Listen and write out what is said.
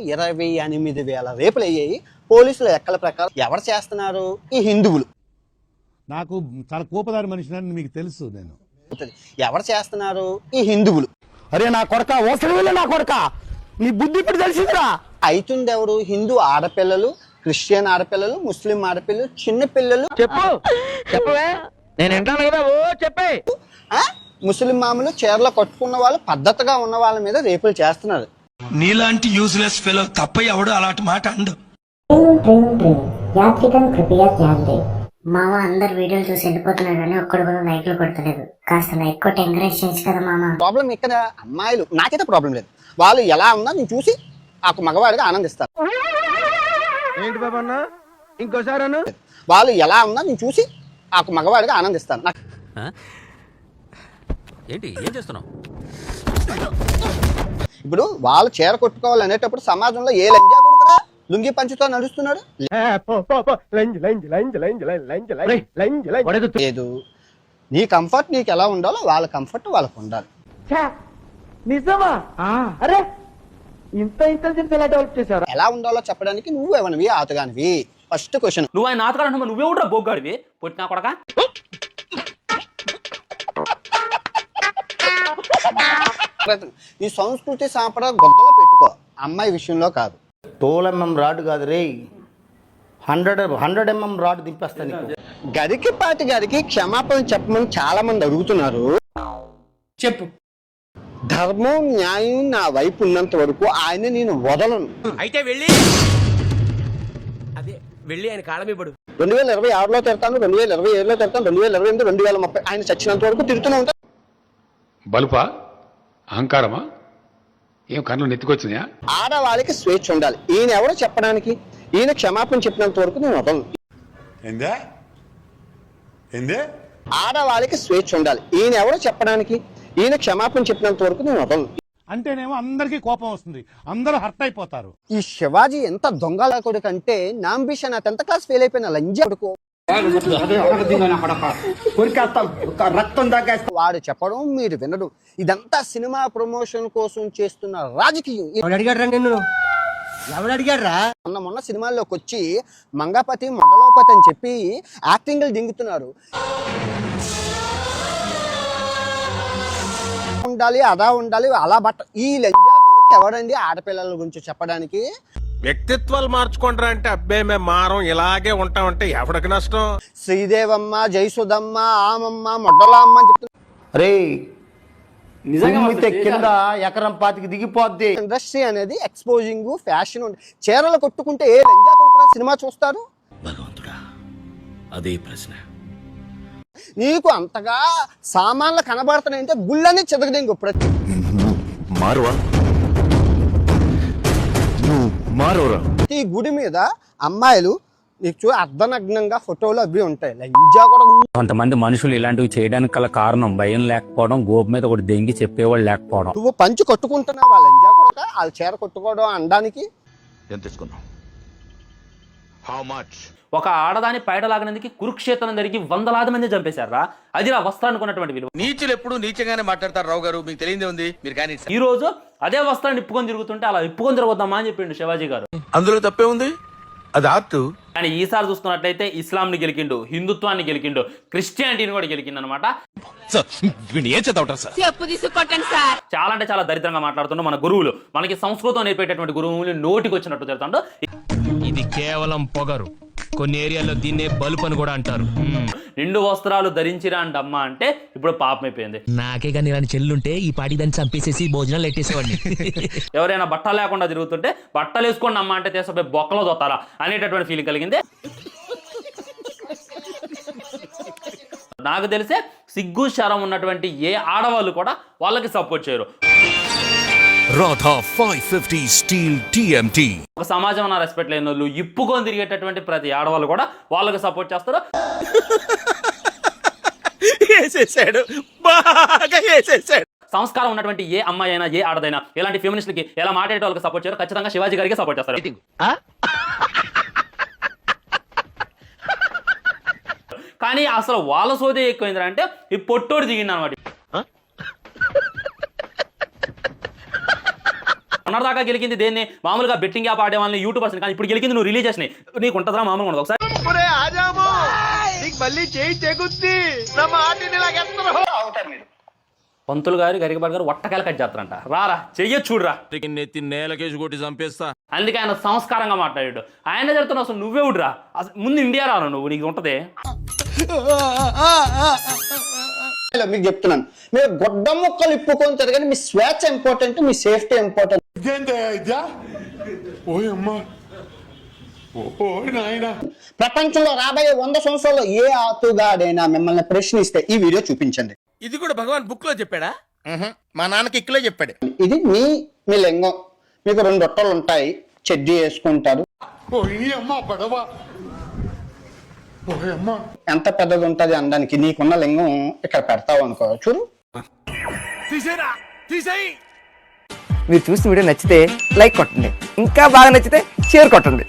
28,000 రేపులు అయ్యాయి. పోలీసుల లెక్కల ప్రకారం ఎవరు చేస్తున్నారు? ఈ హిందువులు. నాకు చాలా కోపదారి మనిషిని మీకు తెలుసు. నేను ఎవరు చేస్తున్నారు? ఈ హిందువులు. అరే నా కొడక ఓసలి నా కొడక నీ బుద్ధి ఇప్పుడు తెలిసిందిరా. అవుతుంది ఎవరు? హిందూ ఆడపిల్లలు, క్రిస్టియన్ ఆడపిల్లలు, ముస్లిం ఆడపిల్లలు, చిన్న పిల్లలు. చెప్పు చెప్పవే నేను వింటాను కదా. ఓ చెప్పే. ముస్లిం మామూలు చీరలో కట్టుకున్న వాళ్ళు, పద్ధతిగా ఉన్న వాళ్ళ మీద రేపులు చేస్తున్నారు. నీలాంటి యూజ్లెస్ ఫెలో తప్ప ఎవడు అలాంటి మాట అండు. మామ అందరు వీడియోలు చూసి వెళ్ళిపోతున్నారు కానీ ఒక్కడు కూడా లైక్లు కొడతలేదు. కాస్త లైక్ కొట్టి ఎంకరేజ్ చేయొచ్చు కదా మామ. ప్రాబ్లం ఇక్కడ అమ్మాయిలు. నాకైతే ప్రాబ్లం లేదు. వాళ్ళు ఎలా ఉన్నా నేను చూసి ఆ మగవాడిగా ఆనందిస్తారు. ఏంటి బాబన్నా ఇంకోసారి వాళ్ళు ఎలా ఉన్నా నేను చూసి ఆ మగవాడిగా ఆనందిస్తాను. ఏంటి ఏం చేస్తున్నావు? ఇప్పుడు వాళ్ళు చీర కొట్టుకోవాలి అనేటప్పుడు సమాజంలో ఏ లంజా కొడుకురా లుంగి పంచుతో నడుస్తున్నాడు లేదు. నీ కంఫర్ట్ నీకు ఎలా ఉండాలో వాళ్ళ కంఫర్ట్ వాళ్ళకు ఉండాలి. నిజమా? అరే ఇంత డెవలప్ చేశారు. ఎలా ఉండాలో చెప్పడానికి నువ్వు ఎవనివి? ఆతగానివి. First question. నువ్వు ఆయన ఆతగాడు, నువ్వే ఉంటా బొగ్గాడివి పుట్టినా కొడక. ఈ సంస్కృతి సాంప్రదాయం గొప్పలో పెట్టుకో, అమ్మాయి విషయంలో కాదు. 12 mm రాడ్ కాదు రే, 100 mm రాడ్ దింపేస్తాను. గరికిపాటి గారికి క్షమాపణ చెప్పమని చాలా మంది అడుగుతున్నారు. చెప్పు. ధర్మం న్యాయం నా వైపు ఉన్నంత వరకు ఆయన నేను వదలను. అయితే వెళ్ళి ఆయన కాళమిపడు. 2026లో తిడతాను, 2027లో తిడతాను, 2028, 2030 ఆయన చచ్చినంత వరకు తిరుగుతూనే ఉంటాను. బలుపా అహంకారమా ఏం కన్ను నెత్తికొచ్చినాయా? ఆడవాళ్ళకి స్వేచ్ఛ ఉండాలి. ఈయన ఎవరో చెప్పడానికి, ఈయన క్షమాపణ చెప్పినంత వరకు నేను వదలను. ఆడవాళ్ళకి స్వేచ్ఛ ఉండాలి. ఈయన ఎవరో చెప్పడానికి, ఈయన క్షమాపణ చెప్పినంత వరకు నేను వదలను. అంటేనేమో అందరికీ కోపం వస్తుంది, అందరూ హర్ట్ అయిపోతారు. ఈ శివాజీ ఎంత దొంగల కొడుకు అంటే, నా అంబిషన్ 10th క్లాస్ ఫెయిల్ అయిపోయిన లంజా కొడుకు. వాడు చెప్పడం మీరు వినడం, ఇదంతా సినిమా ప్రమోషన్ కోసం చేస్తున్న రాజకీయం. మొన్న సినిమాల్లోకి వచ్చి మంగపతి మొదలోపతి అని చెప్పి యాక్టింగ్లు దింగుతున్నారు. ఉండాలి అదా ఉండాలి అలా బట్ట. ఈ లంజా కొడుకు ఎవరండి ఆడపిల్లల గురించి చెప్పడానికి? వ్యక్తిత్వాలు మార్చుకుంటారా అంటే అబ్బే మేము మారం ఇలాగే ఉంటామంటే ఎవరికి నష్టం? శ్రీదేవమ్మ, జయసుధమ్మ, ఆమమ్మ, మొడ్డలమ్మ అని చెప్తున్నారు. అరే నిజంగా కింద ఎకరం 25 దిగిపోద్ది. ఇండస్ట్రీ అనేది ఎక్స్పోజింగ్ ఫ్యాషన్ ఉంది. చీరలు కొట్టుకుంటే ఏ లంజా కొడుకురా సినిమా చూస్తారు? భగవంతుడా అదే ప్రశ్న. నీకు అంతగా సామాన్లు కనబడుతున్నాయంటే గుళ్ళని చెదగదేంగు. ప్రతి గుడి మీద అమ్మాయిలు నీకు అర్ధనగ్నంగా ఫోటోలు అవి ఉంటాయి. లంజా కూడా. కొంతమంది మనుషులు ఇలాంటివి చేయడానికి గల కారణం భయం లేకపోవడం, గోపు మీద ఒకటి దెంగి చెప్పేవాళ్ళు లేకపోవడం. నువ్వు పంచి కొట్టుకుంటున్నావు వాళ్ళ లంజా కూడా, వాళ్ళు చీర కొట్టుకోవడం అనడానికి. ఎంత తీసుకున్నావు? How much? ఒక ఆడదాని పైడలాగినందుకు కురుక్షేత్రం జరిగి 100,000 మంది చంపేశారా? అది నా వస్త్రానికి ఉన్నటువంటి విలువ. నీచులు ఎప్పుడు నీచంగానే మాట్లాడతారు రావు గారు, మీకు తెలియదే ఉంది. మీరు కానీ ఈ రోజు అదే వస్త్రాన్ని ఇప్పుకొని తిరుగుతుంటే అలా ఇప్పుకొని తిరగొద్దామా అని చెప్పిండు శివాజీ గారు. అందులో తప్పే ఉంది, అది ఆర్ట్. కానీ ఈసారి చూస్తున్నట్లయితే ఇస్లాంని గెలికిండు, హిందుత్వాన్ని గెలికిండు, క్రిస్టియానిటీని కూడా గెలికిండు అనమాట. చాలా అంటే చాలా దరిద్రంగా మాట్లాడుతుండో మన గురువులు. మనకి సంస్కృతం నేర్పేటటువంటి గురువులు నోటికి వచ్చినట్టు తిరుగుతాడు. ఇది కేవలం పొగరు, కొన్ని ఏరియాలో దీన్నే బల్బ్ అని కూడా అంటారు. నిండు వస్త్రాలు ధరించిరా అంటమ్మా అంటే ఇప్పుడు పాపం అయిపోయింది. నాకే కానీ ఇలాంటి చెల్లుంటే ఈ పాటి దాన్ని చంపేసేసి భోజనాలు ఎట్టేసేవాడిని. ఎవరైనా బట్టలు లేకుండా తిరుగుతుంటే బట్టలు వేసుకోండి అమ్మా అంటే తీసుకుపోయి బొక్కలో దొత్తారా అనేటటువంటి ఫీలింగ్ కలిగింది. నాకు తెలిసే సిగ్గు శరం ఉన్నటువంటి ఏ ఆడవాళ్ళు కూడా వాళ్ళకి సపోర్ట్ చేయరు. Radha 550 steel TMT. ఒక సమాజం అన్న రెస్పెక్ట్ లేని వాళ్ళు, ఇప్పుకొని తిరిగేటటువంటి ప్రతి ఆడవాళ్ళు కూడా వాళ్ళకి సపోర్ట్ చేస్తారు. సంస్కారం ఉన్నటువంటి ఏ అమ్మాయి అయినా, ఏ ఆడదైనా, ఇలాంటి ఫెమినిస్ట్లకి ఎలా మాట్లాడే వాళ్ళకి సపోర్ట్ చేయరు, ఖచ్చితంగా శివాజీ గారికి సపోర్ట్ చేస్తారు. కానీ అసలు వాళ్ళ సోదే ఎక్కువైందంటే ఈ పొట్టోడు దిగింది అనమాట. మొన్నటిదాకా గెలికింది దేన్ని మామూలుగా బెట్టింగ్ యాప్ ఆడే వాళ్ళని యూట్యూబర్స్ కానీ ఇప్పుడు గెలికింది నువ్వు రిలీజ్ చేసినాయి నీకు ఉంటుందా మామూలుగా ఉండదు ఒకసారి పంతులు గారు గరికపాటి గారు ఒట్టకాయలు కట్ చేస్తారంట రారా చెయ్యొచ్చు చూడరా నెత్తి నేలకేసి కొట్టి చంపేస్తా. అందుకే ఆయన సంస్కారంగా మాట్లాడాడు ఆయన చెప్తున్నావు అసలు నువ్వే ఉడ్రా అసలు ముందు ఇండియా రాను నువ్వు నీకు ఉంటది మీకు చెప్తున్నాను మీరు గొడ్డ ముక్కలు ఇప్పుకొని తిరగని మీ స్వేచ్ఛ ఇంపార్టెంట్ మీ సేఫ్టీ ఇంపార్టెంట్ ప్రపంచంలో రాబోయే 100 సంవత్సరాల్లో ఏ ఆతుగాడైనా మిమ్మల్ని ప్రశ్నిస్తే ఈ వీడియో చూపించండి. ఇది కూడా భగవాన్ బుక్ లో చెప్పాడా? మా నాన్నకి ఇక్కడే చెప్పాడు. ఇది మీ లింగం మీకు 2 రొట్టెలు ఉంటాయి చెడ్డీ వేసుకుంటారు ఎంత పెద్దది ఉంటది అనడానికి నీకున్న లింగం ఇక్కడ పెడతావు అనుకో చూడు. మీరు చూసిన వీడియో నచ్చితే లైక్ కొట్టండి ఇంకా బాగా నచ్చితే షేర్ కొట్టండి